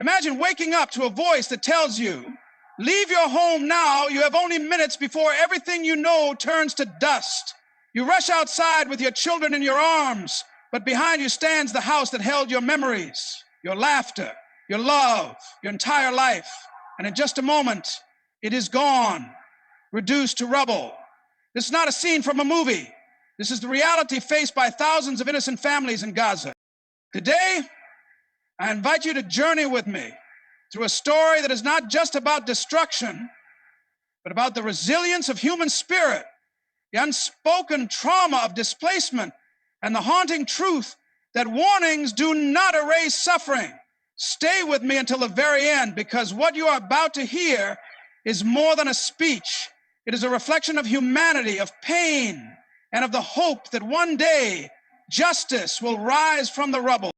Imagine waking up to a voice that tells you, leave your home now, you have only minutes before everything you know turns to dust. You rush outside with your children in your arms, but behind you stands the house that held your memories, your laughter, your love, your entire life. And in just a moment, it is gone, reduced to rubble. This is not a scene from a movie. This is the reality faced by thousands of innocent families in Gaza. Today, I invite you to journey with me through a story that is not just about destruction, but about the resilience of human spirit, the unspoken trauma of displacement, and the haunting truth that warnings do not erase suffering. Stay with me until the very end, because what you are about to hear is more than a speech. It is a reflection of humanity, of pain, and of the hope that one day justice will rise from the rubble.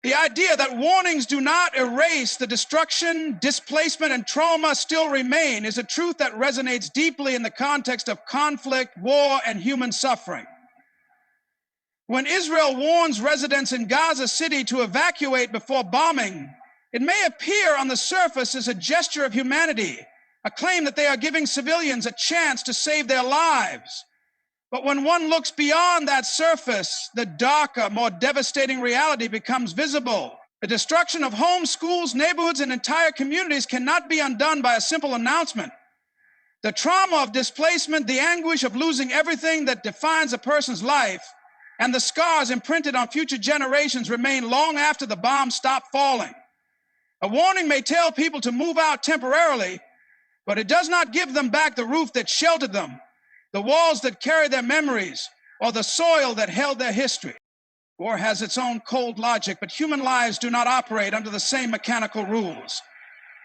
The idea that warnings do not erase the destruction, displacement, and trauma still remain is a truth that resonates deeply in the context of conflict, war, and human suffering. When Israel warns residents in Gaza City to evacuate before bombing, it may appear on the surface as a gesture of humanity, a claim that they are giving civilians a chance to save their lives. But when one looks beyond that surface, the darker, more devastating reality becomes visible. The destruction of homes, schools, neighborhoods, and entire communities cannot be undone by a simple announcement. The trauma of displacement, the anguish of losing everything that defines a person's life, and the scars imprinted on future generations remain long after the bombs stop falling. A warning may tell people to move out temporarily, but it does not give them back the roof that sheltered them, the walls that carry their memories, or the soil that held their history. War has its own cold logic, but human lives do not operate under the same mechanical rules.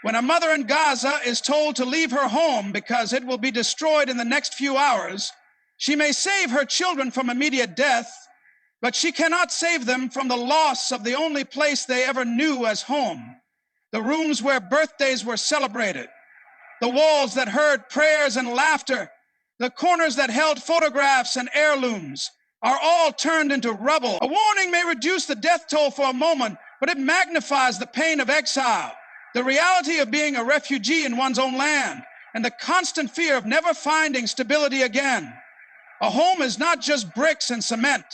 When a mother in Gaza is told to leave her home because it will be destroyed in the next few hours, she may save her children from immediate death, but she cannot save them from the loss of the only place they ever knew as home, the rooms where birthdays were celebrated, the walls that heard prayers and laughter, the corners that held photographs and heirlooms, are all turned into rubble. A warning may reduce the death toll for a moment, but it magnifies the pain of exile, the reality of being a refugee in one's own land, and the constant fear of never finding stability again. A home is not just bricks and cement.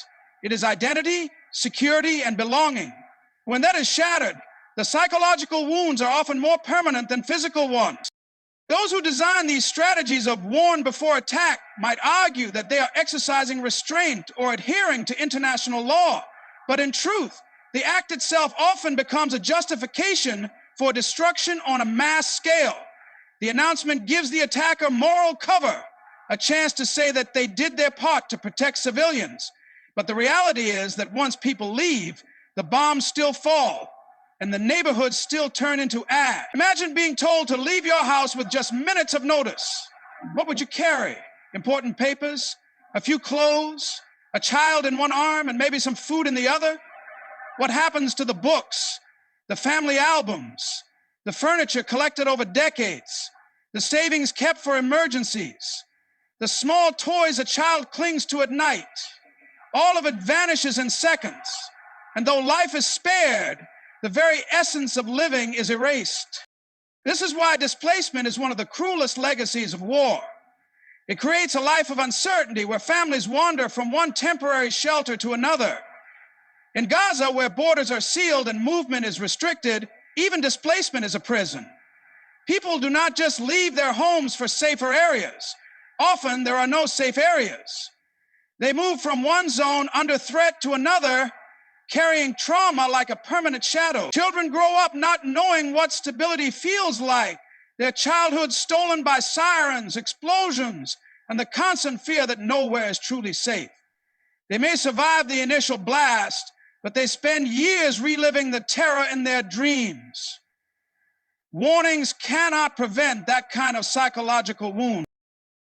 It is identity, security, and belonging. When that is shattered, the psychological wounds are often more permanent than physical ones. Those who design these strategies of warn before attack might argue that they are exercising restraint or adhering to international law. But in truth, the act itself often becomes a justification for destruction on a mass scale. The announcement gives the attacker moral cover, a chance to say that they did their part to protect civilians. But the reality is that once people leave, the bombs still fall, and the neighborhoods still turn into ash. Imagine being told to leave your house with just minutes of notice. What would you carry? Important papers, a few clothes, a child in one arm, and maybe some food in the other? What happens to the books, the family albums, the furniture collected over decades, the savings kept for emergencies, the small toys a child clings to at night? All of it vanishes in seconds. And though life is spared, the very essence of living is erased. This is why displacement is one of the cruelest legacies of war. It creates a life of uncertainty where families wander from one temporary shelter to another. In Gaza, where borders are sealed and movement is restricted, even displacement is a prison. People do not just leave their homes for safer areas. Often there are no safe areas. They move from one zone under threat to another, carrying trauma like a permanent shadow. Children grow up not knowing what stability feels like, their childhood stolen by sirens, explosions, and the constant fear that nowhere is truly safe. They may survive the initial blast, but they spend years reliving the terror in their dreams. Warnings cannot prevent that kind of psychological wound.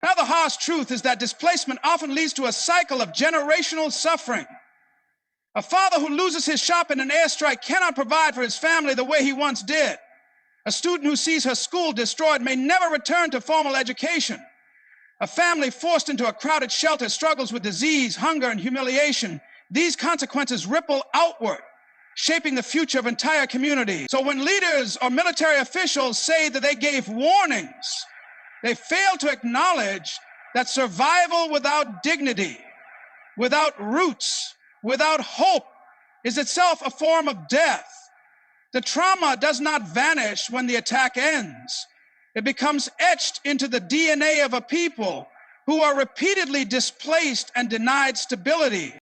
Now, the harsh truth is that displacement often leads to a cycle of generational suffering. A father who loses his shop in an airstrike cannot provide for his family the way he once did. A student who sees her school destroyed may never return to formal education. A family forced into a crowded shelter struggles with disease, hunger, and humiliation. These consequences ripple outward. shaping the future of entire communities. So when leaders or military officials say that they gave warnings, they fail to acknowledge that survival without dignity, without roots, without hope, is itself a form of death. The trauma does not vanish when the attack ends. It becomes etched into the DNA of a people who are repeatedly displaced and denied stability.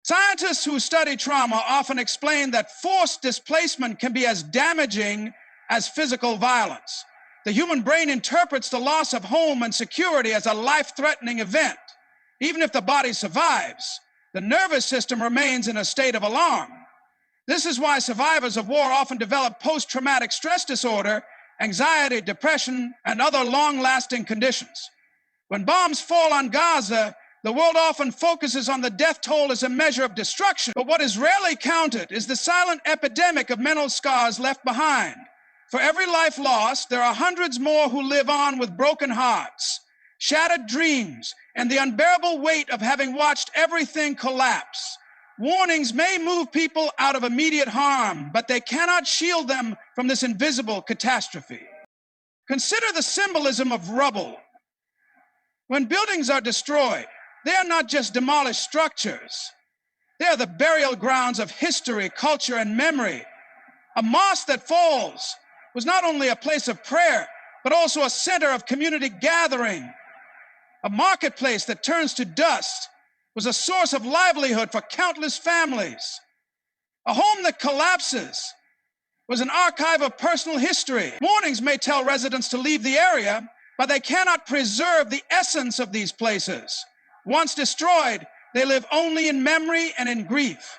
Scientists who study trauma often explain that forced displacement can be as damaging as physical violence. The human brain interprets the loss of home and security as a life-threatening event. Even if the body survives, the nervous system remains in a state of alarm. This is why survivors of war often develop post-traumatic stress disorder, anxiety, depression, and other long-lasting conditions. When bombs fall on Gaza, the world often focuses on the death toll as a measure of destruction, but what is rarely counted is the silent epidemic of mental scars left behind. For every life lost, there are hundreds more who live on with broken hearts, shattered dreams, and the unbearable weight of having watched everything collapse. Warnings may move people out of immediate harm, but they cannot shield them from this invisible catastrophe. Consider the symbolism of rubble. When buildings are destroyed, they are not just demolished structures. They are the burial grounds of history, culture, and memory. A mosque that falls was not only a place of prayer, but also a center of community gathering. A marketplace that turns to dust was a source of livelihood for countless families. A home that collapses was an archive of personal history. Warnings may tell residents to leave the area, but they cannot preserve the essence of these places. Once destroyed, they live only in memory and in grief.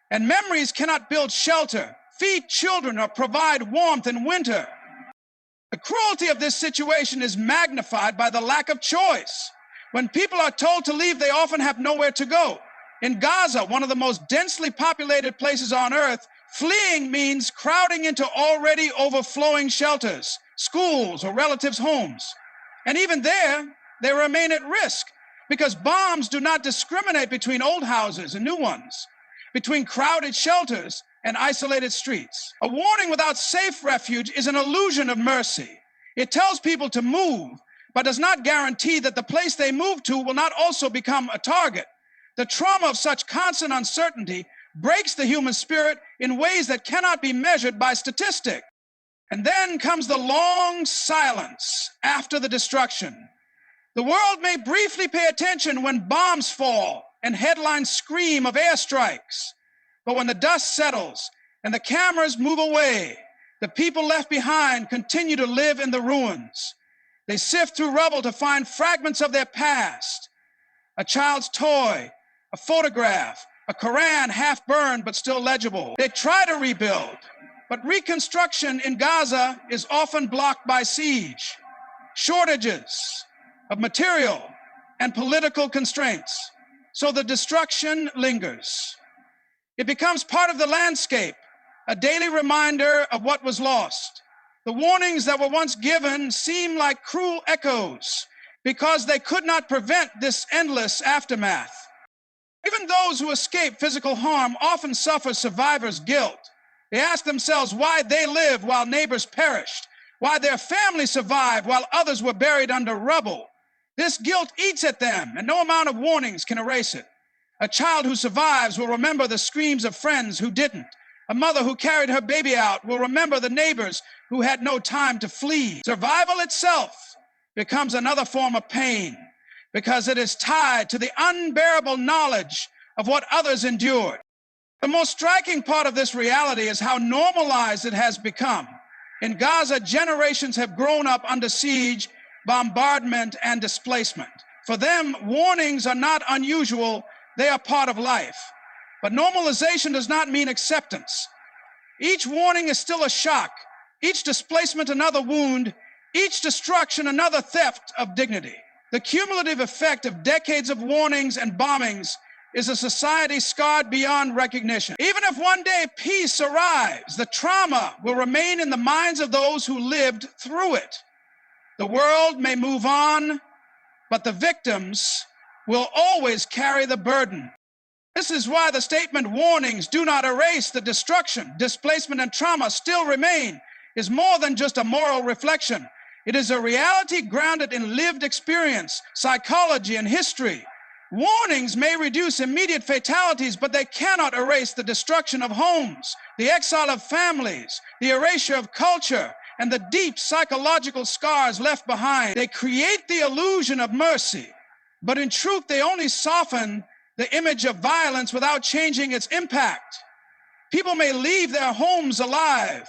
And memories cannot build shelter, feed children, or provide warmth in winter. The cruelty of this situation is magnified by the lack of choice. When people are told to leave, they often have nowhere to go. In Gaza, one of the most densely populated places on earth, fleeing means crowding into already overflowing shelters, schools, or relatives' homes. And even there, they remain at risk because bombs do not discriminate between old houses and new ones, between crowded shelters and isolated streets. A warning without safe refuge is an illusion of mercy. It tells people to move, but does not guarantee that the place they move to will not also become a target. The trauma of such constant uncertainty breaks the human spirit in ways that cannot be measured by statistics. And then comes the long silence after the destruction. The world may briefly pay attention when bombs fall and headlines scream of airstrikes. But when the dust settles and the cameras move away, the people left behind continue to live in the ruins. They sift through rubble to find fragments of their past, a child's toy, a photograph, a Quran half burned but still legible. They try to rebuild, but reconstruction in Gaza is often blocked by siege, shortages of material, and political constraints. So the destruction lingers. It becomes part of the landscape, a daily reminder of what was lost. The warnings that were once given seem like cruel echoes because they could not prevent this endless aftermath. Even those who escape physical harm often suffer survivor's guilt. They ask themselves why they lived while neighbors perished, why their family survived while others were buried under rubble. This guilt eats at them, and no amount of warnings can erase it. A child who survives will remember the screams of friends who didn't. A mother who carried her baby out will remember the neighbors who had no time to flee. Survival itself becomes another form of pain because it is tied to the unbearable knowledge of what others endured. The most striking part of this reality is how normalized it has become. In Gaza, generations have grown up under siege, bombardment, and displacement. For them, warnings are not unusual, they are part of life. But normalization does not mean acceptance. Each warning is still a shock, each displacement another wound, each destruction another theft of dignity. The cumulative effect of decades of warnings and bombings is a society scarred beyond recognition. Even if one day peace arrives, the trauma will remain in the minds of those who lived through it. The world may move on, but the victims will always carry the burden. This is why the statement warnings do not erase the destruction, displacement, and trauma still remain is more than just a moral reflection. It is a reality grounded in lived experience, psychology, and history. Warnings may reduce immediate fatalities, but they cannot erase the destruction of homes, the exile of families, the erasure of culture, and the deep psychological scars left behind. They create the illusion of mercy, but in truth, they only soften the image of violence without changing its impact. People may leave their homes alive,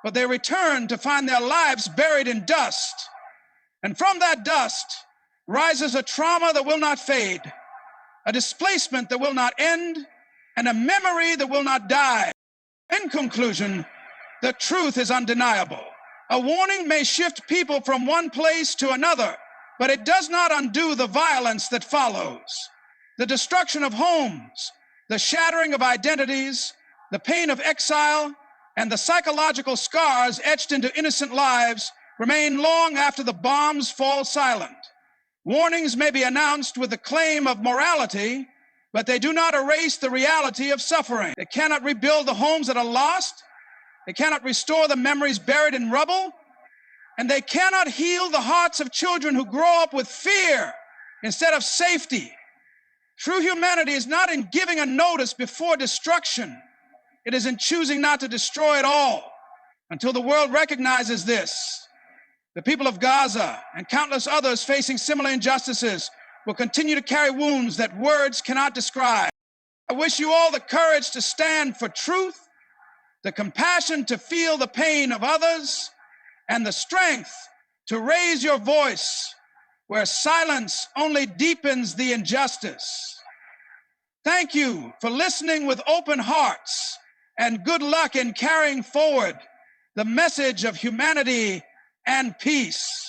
but they return to find their lives buried in dust. And from that dust rises a trauma that will not fade, a displacement that will not end, and a memory that will not die. In conclusion, the truth is undeniable. A warning may shift people from one place to another, but it does not undo the violence that follows. The destruction of homes, the shattering of identities, the pain of exile, and the psychological scars etched into innocent lives remain long after the bombs fall silent. Warnings may be announced with the claim of morality, but they do not erase the reality of suffering. They cannot rebuild the homes that are lost. They cannot restore the memories buried in rubble. And they cannot heal the hearts of children who grow up with fear instead of safety. True humanity is not in giving a notice before destruction. It is in choosing not to destroy it all. Until the world recognizes this, the people of Gaza and countless others facing similar injustices will continue to carry wounds that words cannot describe. I wish you all the courage to stand for truth, the compassion to feel the pain of others, and the strength to raise your voice where silence only deepens the injustice. Thank you for listening with open hearts, and good luck in carrying forward the message of humanity and peace.